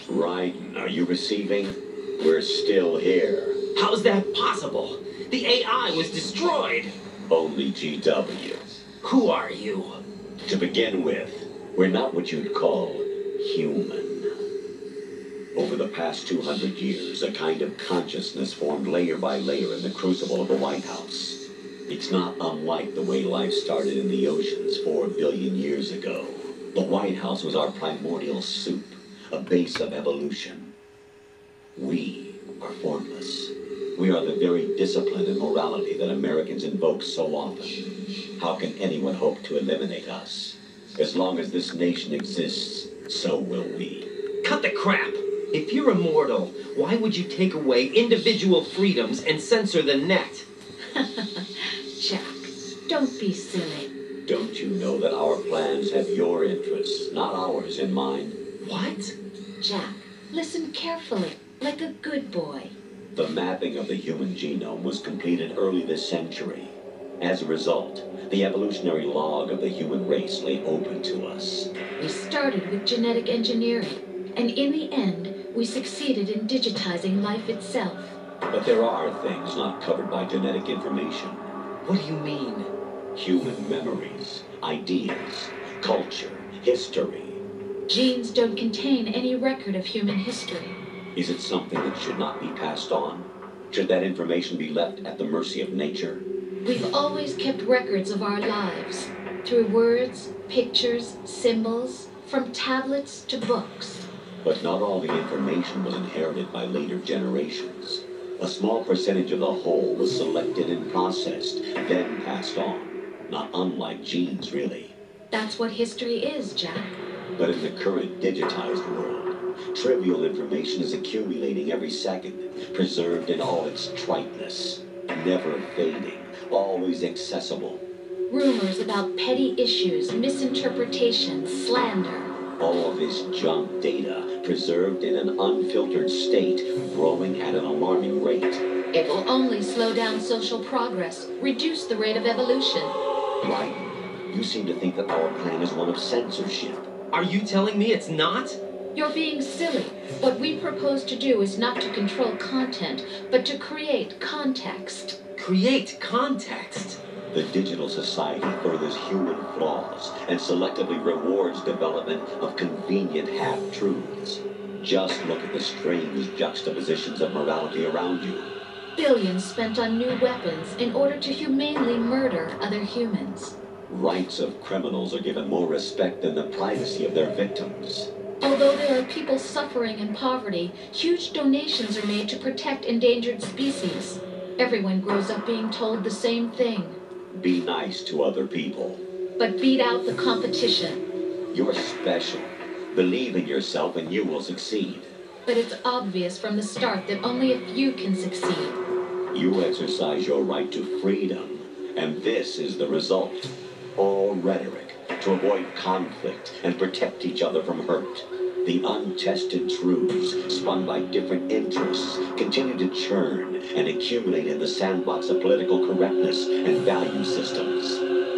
Raiden, are you receiving? We're still here. How's that possible? The AI was destroyed. Only GW. Who are you? To begin with, we're not what you'd call human. Over the past 200 years, a kind of consciousness formed layer by layer in the crucible of the White House. It's not unlike the way life started in the oceans 4 billion years ago. The White House was our primordial soup, a base of evolution. We are formless. We are the very discipline and morality that Americans invoke so often. How can anyone hope to eliminate us? As long as this nation exists, so will we. Cut the crap! If you're immortal, why would you take away individual freedoms and censor the net? Jack, don't be silly. Don't you know that our plans have your interests, not ours, in mind? What? Jack, listen carefully, like a good boy. The mapping of the human genome was completed early this century. As a result, the evolutionary log of the human race lay open to us. We started with genetic engineering, and in the end, we succeeded in digitizing life itself. But there are things not covered by genetic information. What do you mean? Human memories, ideas, culture, history. Genes don't contain any record of human history. Is it something that should not be passed on? Should that information be left at the mercy of nature? We've always kept records of our lives, through words, pictures, symbols, from tablets to books. But not all the information was inherited by later generations. A small percentage of the whole was selected and processed, then passed on. Not unlike genes, really. That's what history is, Jack. But in the current digitized world, trivial information is accumulating every second, preserved in all its triteness, never fading, always accessible. Rumors about petty issues, misinterpretations, slander. All this junk data, preserved in an unfiltered state, growing at an alarming rate. It will only slow down social progress, reduce the rate of evolution. Right. You seem to think that our plan is one of censorship. Are you telling me it's not? You're being silly. What we propose to do is not to control content, but to create context. Create context? The digital society furthers human flaws and selectively rewards development of convenient half-truths. Just look at the strange juxtapositions of morality around you. Billions spent on new weapons in order to humanely murder other humans. Rights of criminals are given more respect than the privacy of their victims. Although there are people suffering in poverty, huge donations are made to protect endangered species. Everyone grows up being told the same thing. Be nice to other people. But beat out the competition. You're special. Believe in yourself and you will succeed. But it's obvious from the start that only a few can succeed. You exercise your right to freedom, and this is the result. All rhetoric to avoid conflict and protect each other from hurt. The untested truths, spun by different interests, continue to churn and accumulate in the sandbox of political correctness and value systems.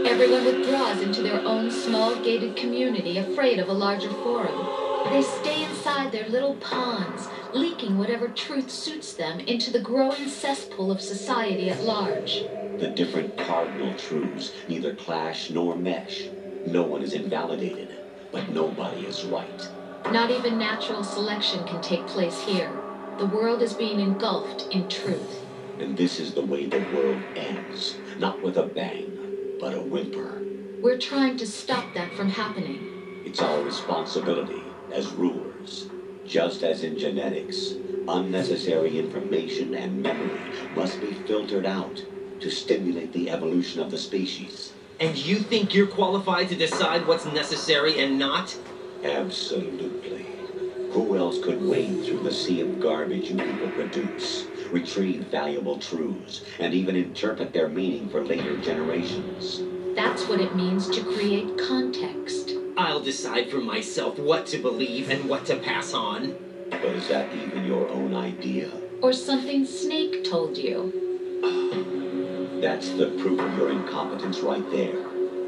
Everyone withdraws into their own small gated community, afraid of a larger forum. They stay inside their little ponds, leaking whatever truth suits them into the growing cesspool of society at large. The different cardinal truths neither clash nor mesh. No one is invalidated, but nobody is right. Not even natural selection can take place here. The world is being engulfed in truth. And this is the way the world ends. Not with a bang, but a whimper. We're trying to stop that from happening. It's our responsibility as rulers. Just as in genetics, unnecessary information and memory must be filtered out to stimulate the evolution of the species. And you think you're qualified to decide what's necessary and not? Absolutely. Who else could wade through the sea of garbage you people produce, retrieve valuable truths, and even interpret their meaning for later generations? That's what it means to create context. I'll decide for myself what to believe and what to pass on. But is that even your own idea? Or something Snake told you? That's the proof of your incompetence right there.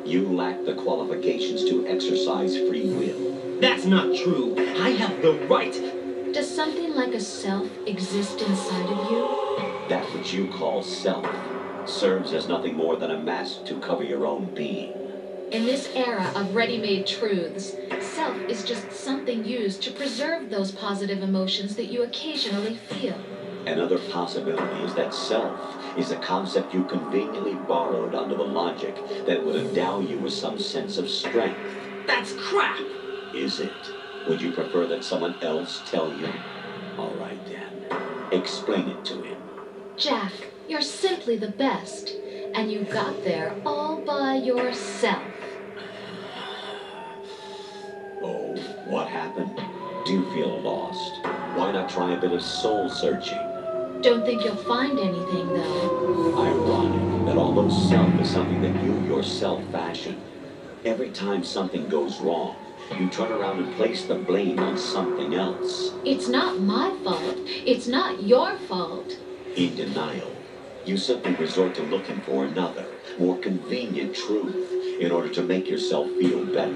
You lack the qualifications to exercise free will. That's not true. I have the right. Does something like a self exist inside of you? That which you call self serves as nothing more than a mask to cover your own being. In this era of ready-made truths, self is just something used to preserve those positive emotions that you occasionally feel. Another possibility is that self is a concept you conveniently borrowed under the logic that would endow you with some sense of strength. That's crap! Is it? Would you prefer that someone else tell you? All right then. Explain it to him. Jack, you're simply the best, and you got there all by yourself. Oh, what happened? Do you feel lost? Why not try a bit of soul searching? Don't think you'll find anything, though. Ironic that although self is something that you yourself fashioned, every time something goes wrong, you turn around and place the blame on something else. It's not my fault. It's not your fault. In denial, you simply resort to looking for another, more convenient truth in order to make yourself feel better.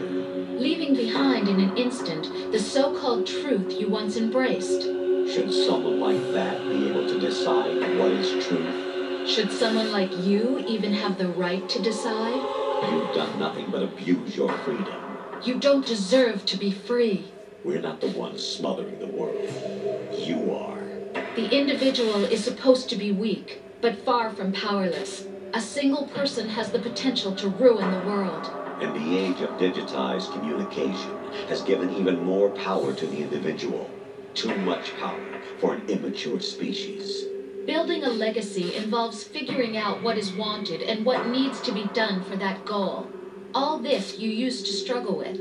Leaving behind in an instant the so-called truth you once embraced. Should someone like that be able to decide what is truth? Should someone like you even have the right to decide? You've done nothing but abuse your freedom. You don't deserve to be free. We're not the ones smothering the world. You are. The individual is supposed to be weak, but far from powerless. A single person has the potential to ruin the world. And the age of digitized communication has given even more power to the individual. Too much power for an immature species. Building a legacy involves figuring out what is wanted and what needs to be done for that goal. All this you used to struggle with.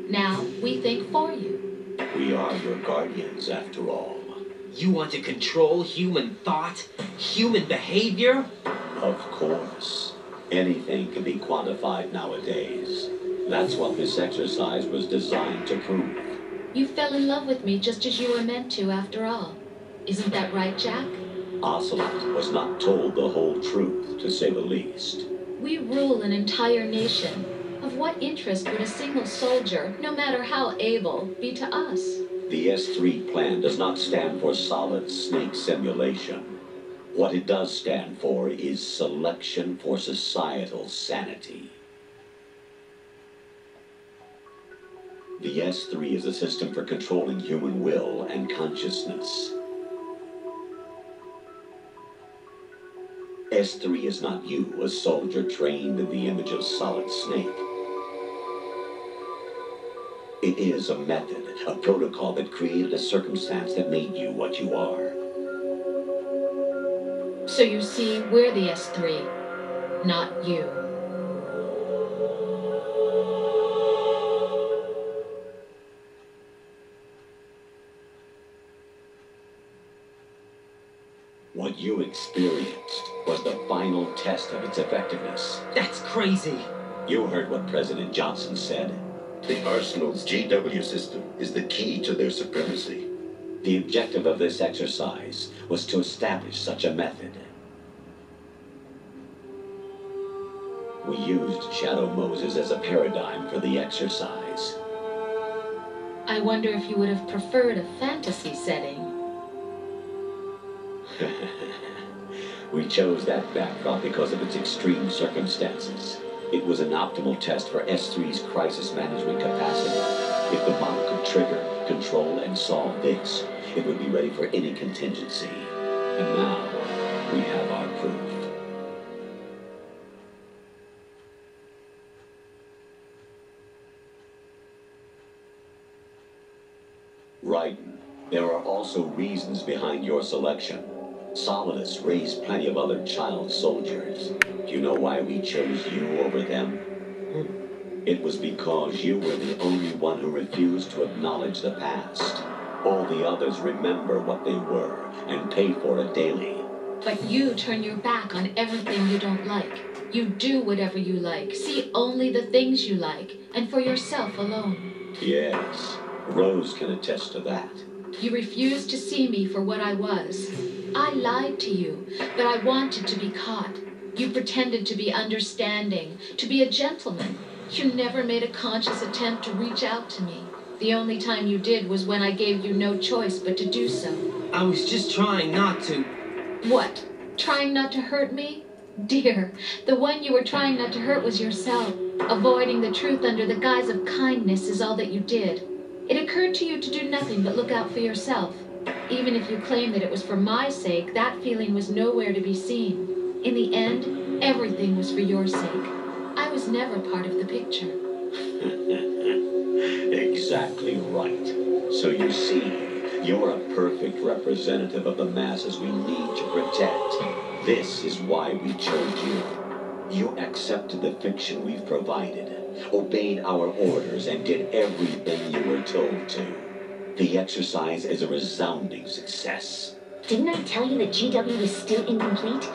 Now we think for you. We are your guardians, after all. You want to control human thought? Human behavior? Of course. Anything can be quantified nowadays. That's what this exercise was designed to prove. You fell in love with me just as you were meant to, after all. Isn't that right, Jack? Ocelot was not told the whole truth, to say the least. We rule an entire nation. Of what interest would a single soldier, no matter how able, be to us? The S3 plan does not stand for solid snake simulation. What it does stand for is selection for societal sanity. The S3 is a system for controlling human will and consciousness. S3 is not you, a soldier trained in the image of Solid Snake. It is a method, a protocol that created a circumstance that made you what you are. So you see, we're the S3, not you. What you experienced was the final test of its effectiveness. That's crazy. You heard what President Johnson said. The Arsenal's GW system is the key to their supremacy. The objective of this exercise was to establish such a method. We used Shadow Moses as a paradigm for the exercise. I wonder if you would have preferred a fantasy setting. We chose that backdrop because of its extreme circumstances. It was an optimal test for S3's crisis management capacity. If the model could trigger, control, and solve this, it would be ready for any contingency. And now, we have our proof. Raiden, there are also reasons behind your selection. Solidus raised plenty of other child soldiers. Do you know why we chose you over them? It was because you were the only one who refused to acknowledge the past. All the others remember what they were and pay for it daily. But you turn your back on everything you don't like. You do whatever you like, see only the things you like, and for yourself alone. Yes, Rose can attest to that. You refused to see me for what I was. I lied to you, but I wanted to be caught. You pretended to be understanding, to be a gentleman. You never made a conscious attempt to reach out to me. The only time you did was when I gave you no choice but to do so. I was just trying not to. What? Trying not to hurt me? Dear, the one you were trying not to hurt was yourself. Avoiding the truth under the guise of kindness is all that you did. It occurred to you to do nothing but look out for yourself. Even if you claim that it was for my sake, that feeling was nowhere to be seen. In the end, everything was for your sake. I was never part of the picture. Exactly right. So you see, you're a perfect representative of the masses we need to protect. This is why we chose you. You accepted the fiction we've provided, obeyed our orders, and did everything you were told to. The exercise is a resounding success. Didn't I tell you that GW was still incomplete?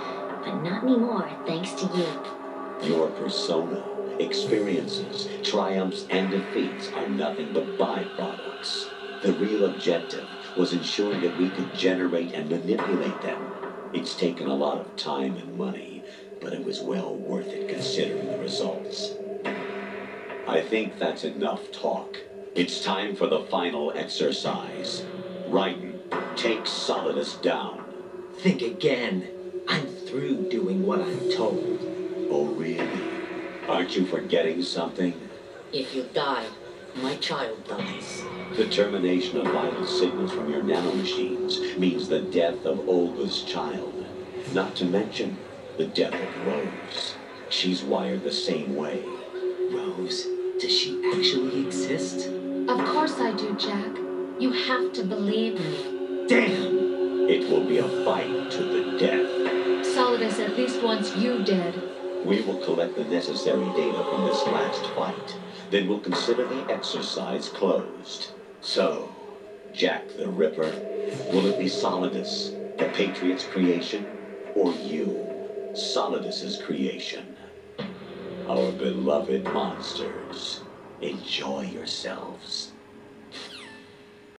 But not anymore, thanks to you. Your persona, experiences, triumphs, and defeats are nothing but byproducts. The real objective was ensuring that we could generate and manipulate them. It's taken a lot of time and money, but it was well worth it considering the results. I think that's enough talk. It's time for the final exercise. Raiden, take Solidus down. Think again. I'm through doing what I'm told. Oh, really? Aren't you forgetting something? If you die, my child dies. The termination of vital signals from your nanomachines means the death of Olga's child. Not to mention the death of Rose. She's wired the same way. Rose, does she actually exist? Of course I do, Jack. You have to believe me. Damn! It will be a fight to the death. Solidus at least wants you dead. We will collect the necessary data from this last fight. Then we'll consider the exercise closed. So, Jack the Ripper, will it be Solidus, the Patriot's creation, or you, Solidus's creation? Our beloved monsters, enjoy yourselves.